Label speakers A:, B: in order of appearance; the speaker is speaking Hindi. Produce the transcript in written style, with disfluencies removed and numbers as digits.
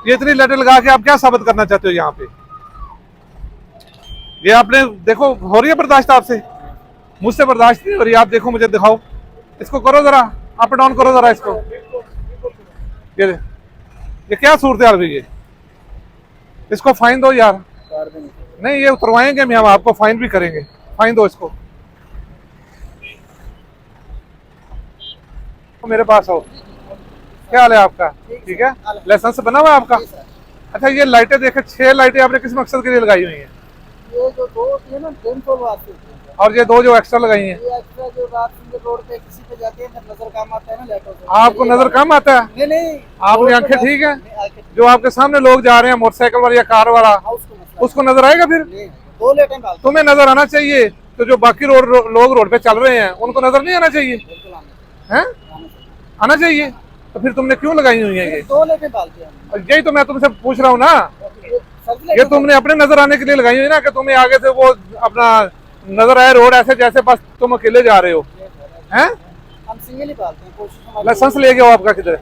A: ये इतनी लाइटें लगा के आप क्या साबित करना चाहते हो यहाँ पे? ये आपने देखो, हो रही है बर्दाश्त आपसे? मुझसे बर्दाश्त नहीं हो रही। आप देखो, मुझे दिखाओ, इसको करो जरा, अप डाउन करो जरा इसको। ये क्या सूरत हाल हुई है? इसको फाइन दो यार। नहीं, ये उतरवाएंगे हम आपको, फाइन भी करेंगे। फाइन दो इसको। मेरे पास आओ। क्या हाल है आपका? ठीक है, लाइसेंस बना हुआ है आपका? अच्छा, ये लाइटें देखे, 6 लाइटें आपने किस मकसद के लिए लगाई हुई हैं?
B: ये जो दो होती है ना, टेंट वास्ते।
A: और ये 2 जो एक्स्ट्रा लगाई हैं,
B: ये एक्स्ट्रा जो रात में रोड पे किसी पे जाते हैं नजर काम आता है ना लाइटों से।
A: आपको नजर कम आता है?
B: नहीं नहीं,
A: आपकी आंखें ठीक है? जो आपके सामने लोग जा रहे हैं, मोटरसाइकिल वाला या कार वाला, उसको नजर आएगा फिर?
B: 2 लाइटें डालते
A: तुम्हें नजर आना चाहिए, तो जो बाकी लोग रोड पे चल रहे हैं उनको नजर नहीं आना चाहिए? हैं? आना चाहिए। तो फिर तुमने क्यों लगाई हुई है ये?
B: 2 लाइटें डालते हैं।
A: और यही तो मैं तुमसे पूछ रहा हूँ ना, ये तुमने अपने नजर आने के लिए लगाई हुई ना, कि तुम्हें आगे से वो अपना नजर आए रोड ऐसे जैसे बस तुम अकेले जा रहे हो। हैं?
B: हम सिंगल ही डालते हैं, कोशिश हमारी।
A: लाइसेंस ले गए हो आपका किधर?